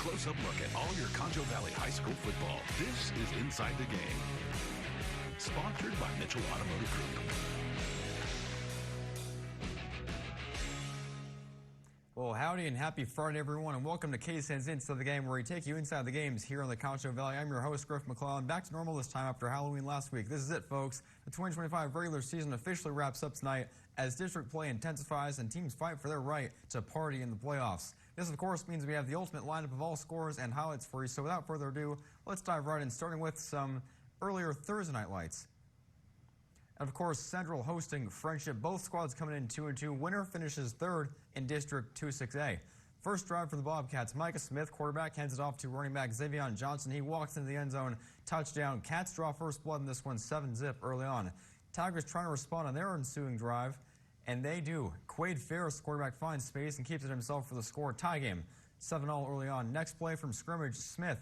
close-up look at all your Concho Valley High School football. This is Inside the Game. Sponsored by Mitchell Automotive Group. Well, howdy and happy Friday, everyone, and welcome to KSAN's Inside the Game, where we take you inside the games here on the Concho Valley. I'm your host, Griff McClellan, back to normal this time after Halloween last week. This is it, folks. The 2025 regular season officially wraps up tonight as district play intensifies and teams fight for their right to party in the playoffs. This, of course, means we have the ultimate lineup of all scores and highlights for you. So without further ado, let's dive right in, starting with some earlier Thursday night lights. And of course, Central hosting Friendship. Both squads coming in 2-2. Winner finishes third in District 2-6A. First drive for the Bobcats. Micah Smith, quarterback, hands it off to running back Xavion Johnson. He walks into the end zone. Touchdown. Cats draw first blood in this one, 7-zip early on. Tigers trying to respond on their ensuing drive, and they do. Quade Ferris, quarterback, finds space and keeps it himself for the score. Tie game, 7-all early on. Next play from scrimmage, Smith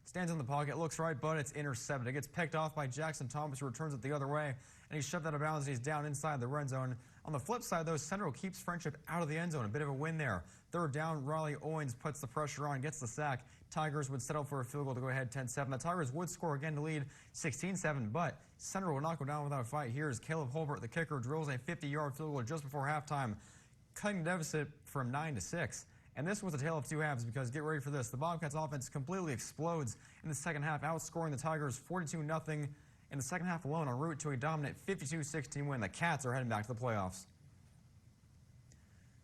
stands in the pocket, looks right, but it's intercepted. It gets picked off by Jackson Thomas, who returns it the other way, and he's shoved out of bounds. He's down inside the red zone. On the flip side, though, Central keeps Friendship out of the end zone. A bit of a win there. Third down, Riley Owens puts the pressure on, gets the sack. Tigers would settle for a field goal to go ahead 10-7. The Tigers would score again to lead 16-7, but Central will not go down without a fight. Here's Caleb Holbert, the kicker, drills a 50-yard field goal just before halftime, cutting the deficit from 9-6. And this was a tale of two halves, because get ready for this. The Bobcats offense completely explodes in the second half, outscoring the Tigers 42-0 in the second half alone, en route to a dominant 52-16 win. The Cats are heading back to the playoffs.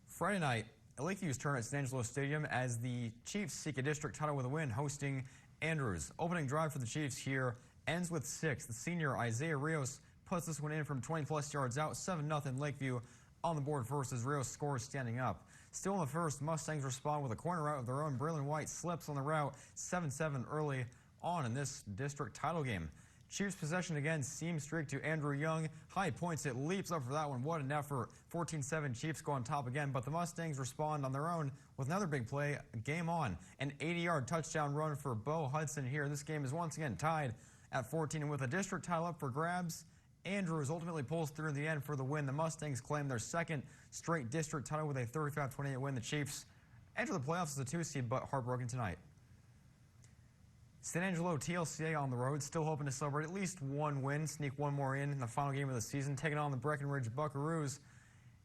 Friday night, Lakeview's turn at San Angelo Stadium as the Chiefs seek a district title with a win, hosting Andrews. Opening drive for the Chiefs here ends with 6. The senior Isaiah Rios puts this one in from 20-plus yards out, 7-0 Lakeview on the board first as Rios scores standing up. Still in the first, Mustangs respond with a corner route of their own. Braylon White slips on the route, 7-7 early on in this district title game. Chiefs possession again, seam streak to Andrew Young. High points, it leaps up for that one. What an effort. 14-7, Chiefs go on top again, but the Mustangs respond on their own with another big play. Game on. An 80-yard touchdown run for Bo Hudson here. This game is once again tied at 14, and with a district title up for grabs, Andrews ultimately pulls through in the end for the win. The Mustangs claim their second straight district title with a 35-28 win. The Chiefs enter the playoffs as a 2 seed, but heartbroken tonight. San Angelo TLCA on the road, still hoping to celebrate at least one win, sneak one more in the final game of the season, taking on the Breckenridge Buckaroos.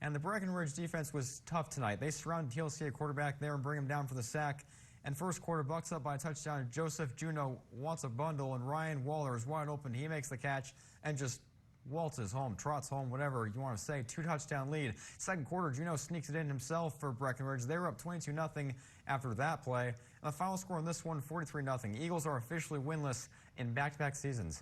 And the Breckenridge defense was tough tonight. They surrounded TLCA quarterback there and bring him down for the sack. And first quarter, Bucks up by a touchdown. Joseph Juno wants a bundle, and Ryan Waller is wide open. He makes the catch and just waltzes home, trots home, whatever you want to say. 2-touchdown lead. Second quarter, Juno sneaks it in himself for Breckenridge. They were up 22-0 after that play. And the final score on this one, 43-0. Eagles are officially winless in back-to-back seasons.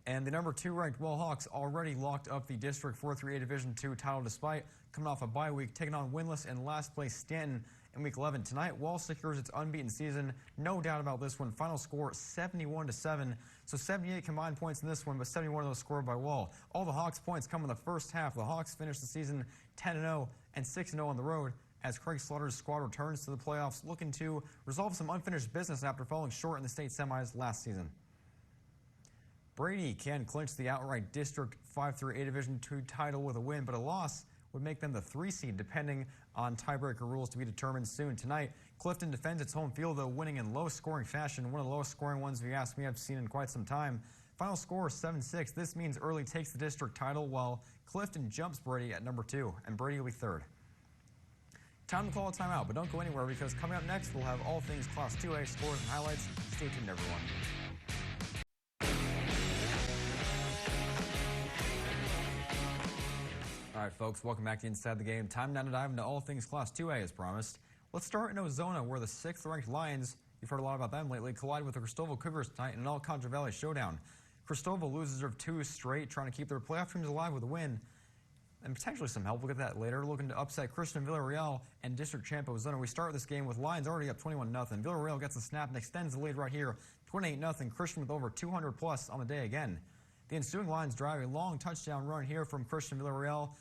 And the number 2 ranked Wallhawks already locked up the District 4-3A Division II title despite coming off a bye week, taking on winless in last place Stanton in Week 11. Tonight, Wall secures its unbeaten season. No doubt about this one. Final score 71-7. So 78 combined points in this one, but 71 of those scored by Wall. All the Hawks points come in the first half. The Hawks finish the season 10-0 and 6-0 on the road as Craig Slaughter's squad returns to the playoffs, looking to resolve some unfinished business after falling short in the state semis last season. Brady can clinch the outright District 5-3A Division II title with a win, but a loss would make them the 3 seed, depending on tiebreaker rules to be determined soon. Tonight, Clifton defends its home field, though, winning in low-scoring fashion, one of the lowest-scoring ones, if you ask me, I've seen in quite some time. Final score 7-6. This means Early takes the district title, while Clifton jumps Brady at number 2, and Brady will be 3rd. Time to call a timeout, but don't go anywhere, because coming up next, we'll have all things Class 2A scores and highlights. Stay tuned, everyone. All right, folks, welcome back to Inside the Game. Time now to dive into all things Class 2A as promised. Let's start in Ozona, where the 6th-ranked Lions, you've heard a lot about them lately, collide with the Cristobal Cougars tonight in an all-Concho Valley showdown. Cristobal loses their 2 straight, trying to keep their playoff dreams alive with a win and potentially some help. We'll get that later. Looking to upset Christian Villarreal and district champ Ozona. We start this game with Lions already up 21-0. Villarreal gets the snap and extends the lead right here, 28-0. Christian with over 200-plus on the day again. The ensuing Lions drive a long touchdown run here from Christian Villarreal.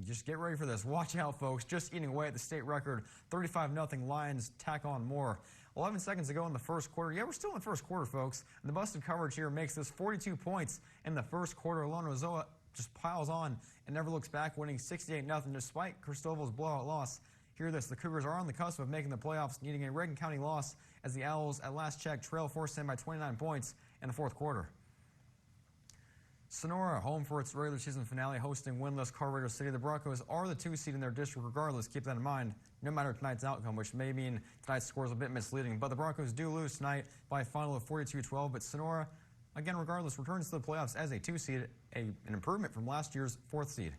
Just get ready for this. Watch out, folks. Just eating away at the state record. 35-0 Lions tack on more. 11 seconds ago in the first quarter. Yeah, we're still in the first quarter, folks. And the busted coverage here makes this 42 points in the first quarter alone. Rozoa just piles on and never looks back, winning 68-0 despite Cristobal's blowout loss Hear this, the Cougars are on the cusp of making the playoffs, needing a Reagan County loss as the Owls, at last check, trail Forest by 29 points in the fourth quarter. Sonora, home for its regular season finale, hosting winless Colorado City. The Broncos are the 2 seed in their district regardless. Keep that in mind, no matter tonight's outcome, which may mean tonight's score is a bit misleading. But the Broncos do lose tonight by a final of 42-12. But Sonora, again, regardless, returns to the playoffs as a 2 seed, an improvement from last year's 4th seed.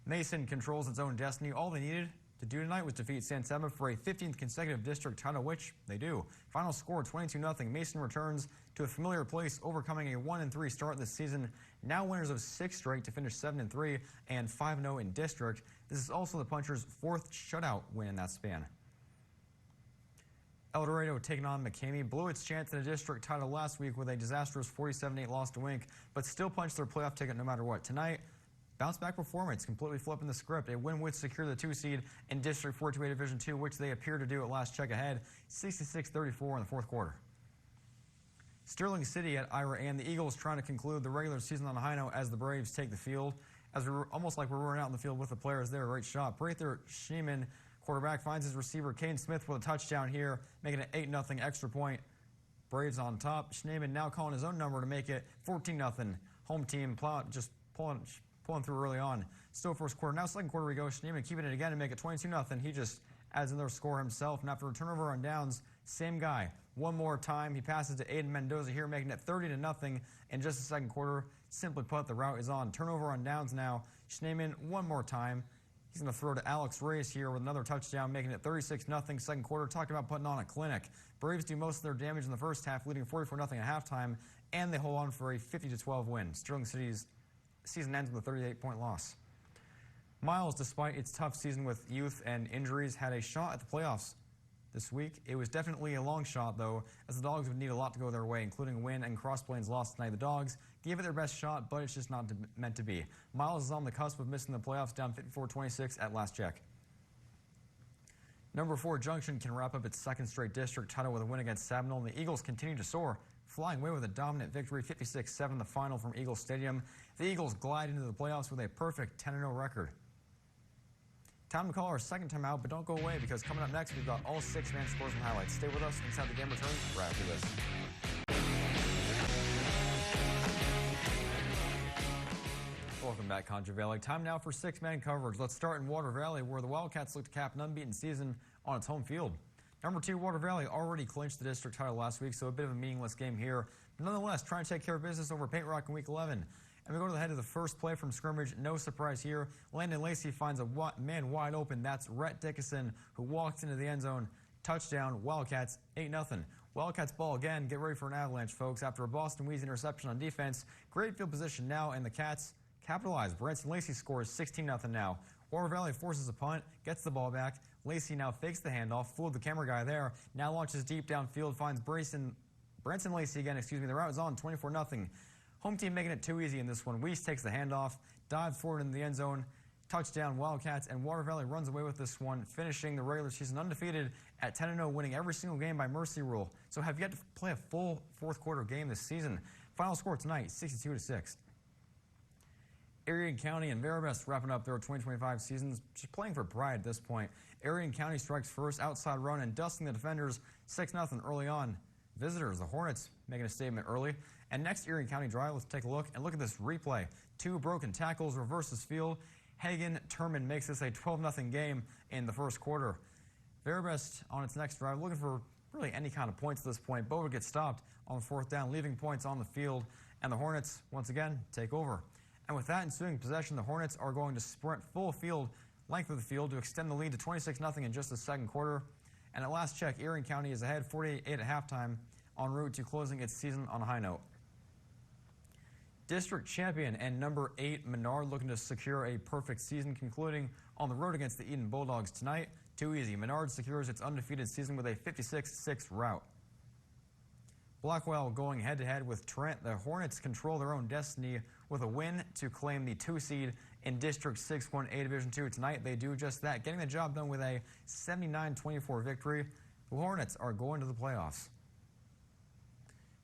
Mason controls its own destiny. All they needed to do tonight was defeat San Saba for a 15th consecutive district title, which they do. Final score 22-0. Mason returns to a familiar place, overcoming a 1-3 start this season. Now winners of 6 straight to finish 7-3 and 5-0 in district. This is also the Punchers' 4th shutout win in that span. El Dorado taking on McCamey blew its chance at a district title last week with a disastrous 47-8 loss to Wink, but still punched their playoff ticket no matter what. Tonight, bounce-back performance, completely flipping the script. A win would secure the 2 seed in District 428 Division 2, which they appear to do at last check ahead, 66-34 in the fourth quarter. Sterling City at Ira and the Eagles trying to conclude the regular season on a high note as the Braves take the field. As we were almost like we're running out in the field with the players there. Great shot. Prather Schneeman, quarterback, finds his receiver Kane Smith with a touchdown here, making it 8-0 extra point. Braves on top. Schneeman now calling his own number to make it 14-0. Home team just pulling through early on. Still first quarter. Now second quarter we go. Schneeman keeping it again to make it 22-0. He just adds another score himself. And after a turnover on downs, same guy. One more time. He passes to Aiden Mendoza here, making it 30-0 in just the second quarter. Simply put, the route is on. Turnover on downs now. Schneeman one more time. He's going to throw to Alex Reyes here with another touchdown, making it 36-0 second quarter. Talked about putting on a clinic. Braves do most of their damage in the first half, leading 44-0 at halftime, and they hold on for a 50-12 win. Sterling City's season ends with a 38-point loss. Miles, despite its tough season with youth and injuries, had a shot at the playoffs this week. It was definitely a long shot, though, as the Dogs would need a lot to go their way, including a win, and Cross Plains lost tonight. The Dogs gave it their best shot, but it's just not meant to be. Miles is on the cusp of missing the playoffs, down 54-26 at last check. Number 4 Junction can wrap up its second straight district title with a win against Sabinal, and the Eagles continue to soar, flying away with a dominant victory, 56-7, the final from Eagles Stadium. The Eagles glide into the playoffs with a perfect 10-0 record. Time to call our second time out, but don't go away because coming up next, we've got all 6-man scores and highlights. Stay with us. Inside the Game returns right after this. Welcome back, Concho Valley. Time now for 6-man coverage. Let's start in Water Valley, where the Wildcats look to cap an unbeaten season on its home field. Number 2, Water Valley already clinched the district title last week, so a bit of a meaningless game here. But nonetheless, trying to take care of business over Paint Rock in Week 11. And we go to the head of the first play from scrimmage. No surprise here. Landon Lacey finds a man wide open. That's Rhett Dickinson, who walks into the end zone. Touchdown, Wildcats, 8-0. Wildcats ball again. Get ready for an avalanche, folks. After a Boston Weeds interception on defense, great field position now, and the Cats capitalize. Branson Lacey scores 16-0 now. Water Valley forces a punt, gets the ball back. Lacey now fakes the handoff, fooled the camera guy there. Now launches deep downfield, finds Branson Lacey again, The route is on, 24-0. Home team making it too easy in this one. Weiss takes the handoff, dives forward in the end zone. Touchdown, Wildcats, and Water Valley runs away with this one, finishing the regular season undefeated at 10-0, winning every single game by mercy rule. So have yet to play a full fourth quarter game this season. Final score tonight, 62-6. Arion County and Verabest wrapping up their 2025 seasons, just playing for pride at this point. Arion County strikes first, outside run, and dusting the defenders 6-0 early on. Visitors, the Hornets, making a statement early. And next Arion County drive, let's take a look and look at this replay. 2 broken tackles, reverses field. Hagen Turman makes this a 12-0 game in the first quarter. Verabest on its next drive, looking for really any kind of points at this point. Bowood gets stopped on the fourth down, leaving points on the field. And the Hornets, once again, take over. And with that ensuing possession, the Hornets are going to sprint full field, length of the field, to extend the lead to 26-0 in just the second quarter. And at last check, Arion County is ahead 48-8 at halftime, en route to closing its season on a high note. District champion and number 8 Menard looking to secure a perfect season, concluding on the road against the Eden Bulldogs tonight. Too easy. Menard secures its undefeated season with a 56-6 rout. Blackwell going head-to-head with Trent. The Hornets control their own destiny with a win to claim the 2 seed in District 6-1A Division 2 tonight. They do just that, getting the job done with a 79-24 victory. The Hornets are going to the playoffs.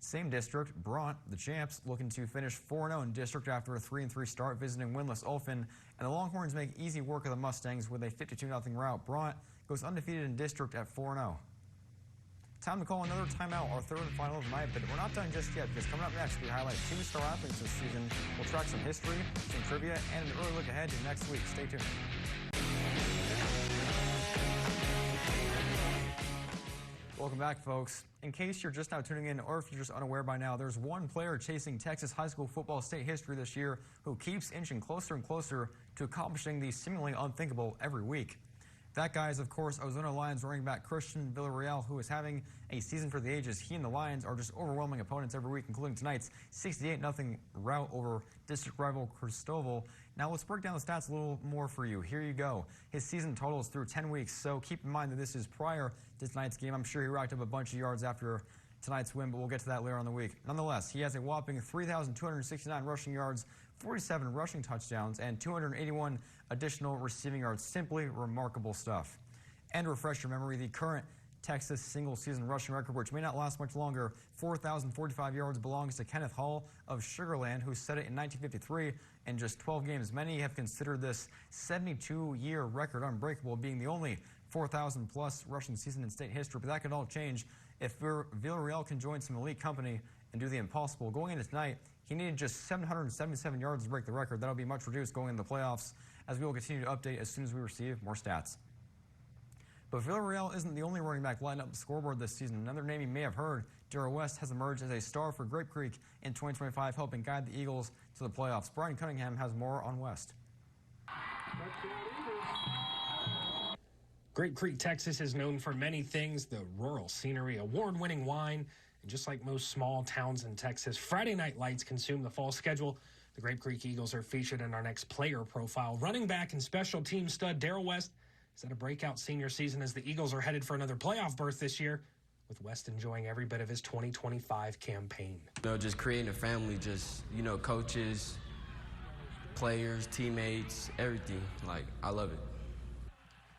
Same district, Bront, the champs, looking to finish 4-0 in district after a 3-3 start, visiting winless Olphin. And the Longhorns make easy work of the Mustangs with a 52-0 rout. Bront goes undefeated in district at 4-0. Time to call another timeout, our third and final of the night, but we're not done just yet, because coming up next, we highlight 2 star athletes this season. We'll track some history, some trivia, and an early look ahead to next week. Stay tuned. Welcome back, folks. In case you're just now tuning in, or if you're just unaware by now, there's one player chasing Texas high school football state history this year who keeps inching closer and closer to accomplishing the seemingly unthinkable every week. That guy is, of course, Ozona Lions running back Christian Villarreal, who is having a season for the ages. He and the Lions are just overwhelming opponents every week, including tonight's 68-0 rout over district rival Cristobal. Now let's break down the stats a little more for you. Here you go. His season total is through 10 weeks, so keep in mind that this is prior to tonight's game. I'm sure he racked up a bunch of yards after tonight's win, but we'll get to that later on in the week. Nonetheless, he has a whopping 3,269 rushing yards, 47 rushing touchdowns, and 281 additional receiving yards. Simply remarkable stuff. And refresh your memory, the current Texas single-season rushing record, which may not last much longer, 4,045 yards, belongs to Kenneth Hall of Sugar Land, who set it in 1953 in just 12 games. Many have considered this 72-year record unbreakable, being the only 4,000-plus rushing season in state history. But that could all change if Villarreal can join some elite company and do the impossible. Going into tonight, he needed just 777 yards to break the record. That'll be much reduced going into the playoffs, as we will continue to update as soon as we receive more stats. But Villarreal isn't the only running back lighting up the scoreboard this season. Another name you may have heard, Darrell West, has emerged as a star for Grape Creek in 2025, helping guide the Eagles to the playoffs. Brian Cunningham has more on West. Grape Creek, Texas is known for many things: the rural scenery, award-winning wine, and just like most small towns in Texas, Friday night lights consume the fall schedule. The Grape Creek Eagles are featured in our next player profile. Running back and special team stud Darrell West is at a breakout senior season as the Eagles are headed for another playoff berth this year, with West enjoying every bit of his 2025 campaign. Just creating a family, coaches, players, teammates, everything. I love it.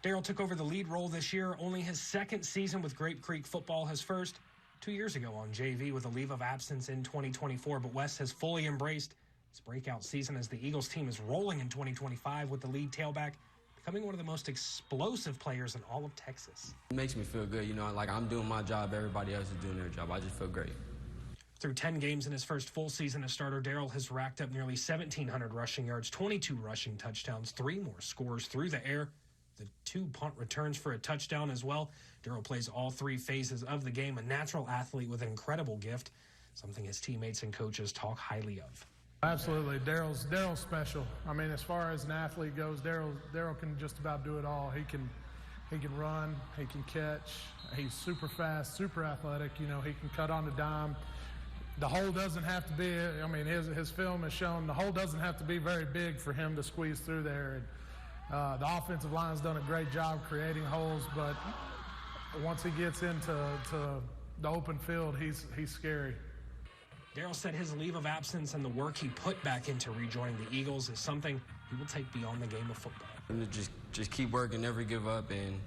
Darrell took over the lead role this year, only his second season with Grape Creek football, his first 2 years ago on JV with a leave of absence in 2024, but West has fully embraced his breakout season as the Eagles team is rolling in 2025 with the lead tailback becoming one of the most explosive players in all of Texas. It makes me feel good, I'm doing my job, everybody else is doing their job. I just feel great. Through 10 games in his first full season as starter, Darrell has racked up nearly 1,700 rushing yards, 22 rushing touchdowns, 3 more scores through the air, the 2 punt returns for a touchdown as well. Darrell plays all 3 phases of the game, a natural athlete with an incredible gift, something his teammates and coaches talk highly of. Absolutely. Darrell's special. As far as an athlete goes, Darrell can just about do it all. He can run, he can catch, he's super fast, super athletic. He can cut on the dime. The hole doesn't have to be, his film has shown the hole doesn't have to be very big for him to squeeze through there. And the offensive line's done a great job creating holes, but once he gets into the open field, he's scary. Darrell said his leave of absence and the work he put back into rejoining the Eagles is something he will take beyond the game of football. And just keep working, never give up, and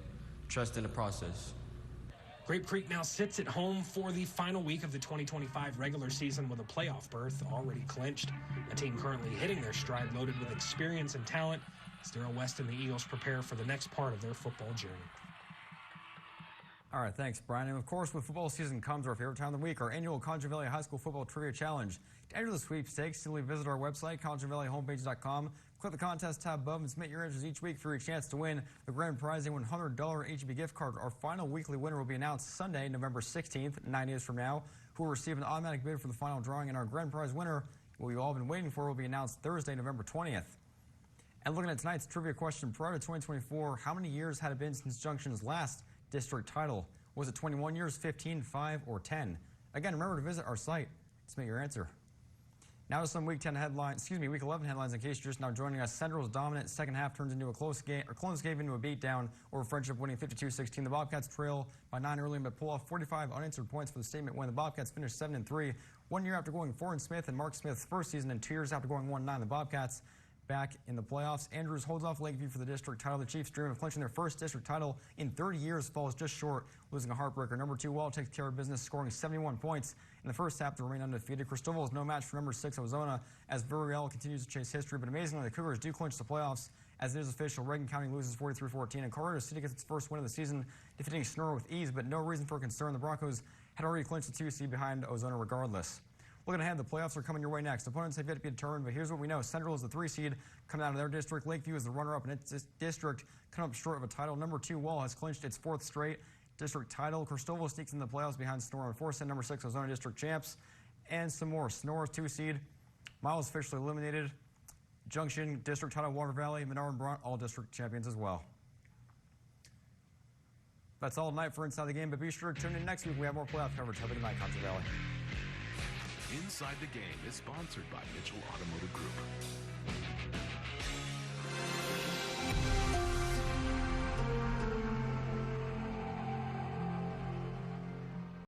trust in the process. Grape Creek now sits at home for the final week of the 2025 regular season with a playoff berth already clinched. A team currently hitting their stride, loaded with experience and talent, as Darrell West and the Eagles prepare for the next part of their football journey. All right, thanks, Brian. And of course, with football season comes our favorite time of the week, our annual Concho Valley High School Football Trivia Challenge. To enter the sweepstakes, simply visit our website, ConchoValleyHomepage.com. Click the contest tab above and submit your entries each week for your chance to win the grand prize, a $100 HEB gift card. Our final weekly winner will be announced Sunday, November 16th, 9 days from now, who will receive an automatic bid for the final drawing. And our grand prize winner, what we've all been waiting for, will be announced Thursday, November 20th. And looking at tonight's trivia question, prior to 2024, how many years had it been since Junction's last district title? Was it 21 years, 15, 5, or 10? Again, remember to visit our site to submit your answer. Now to some Week 11 headlines in case you're just now joining us. Central's dominant second half turns into a close game into a beatdown over Friendship, winning 52-16. The Bobcats trail by 9 early but pull off 45 unanswered points for the statement win. The Bobcats finished 7-3. 1 year after going 4 in Smith and Mark Smith's first season and 2 years after going 1-9, the Bobcats back in the playoffs. Andrews holds off Lakeview for the district title. The Chiefs' dream of clinching their first district title in 30 years falls just short, losing a heartbreaker. Number 2 Wall takes care of business, scoring 71 points in the first half to remain undefeated. Cristoval is no match for number 6 Ozona as Villarreal continues to chase history, but amazingly the Cougars do clinch the playoffs as it is official. Reagan County loses 43-14, and Colorado City gets its first win of the season, defeating Sonora with ease, but no reason for concern. The Broncos had already clinched the 2 seed behind Ozona regardless. Looking ahead, the playoffs are coming your way next. Opponents have yet to be determined, but here's what we know. Central is the 3 seed coming out of their district. Lakeview is the runner-up in its district, coming up short of a title. Number 2 Wall has clinched its 4th straight district title. Cristoval sneaks in the playoffs behind Sonora and 4 seed. Number 6 Ozona district champs, and some more. Sonora's 2 seed. Miles officially eliminated. Junction district title, Water Valley, Menard and Brunt, all district champions as well. That's all tonight for Inside the Game, but be sure to tune in next week. We have more playoff coverage. Have a good night, Concho Valley. Inside the Game is sponsored by Mitchell Automotive Group.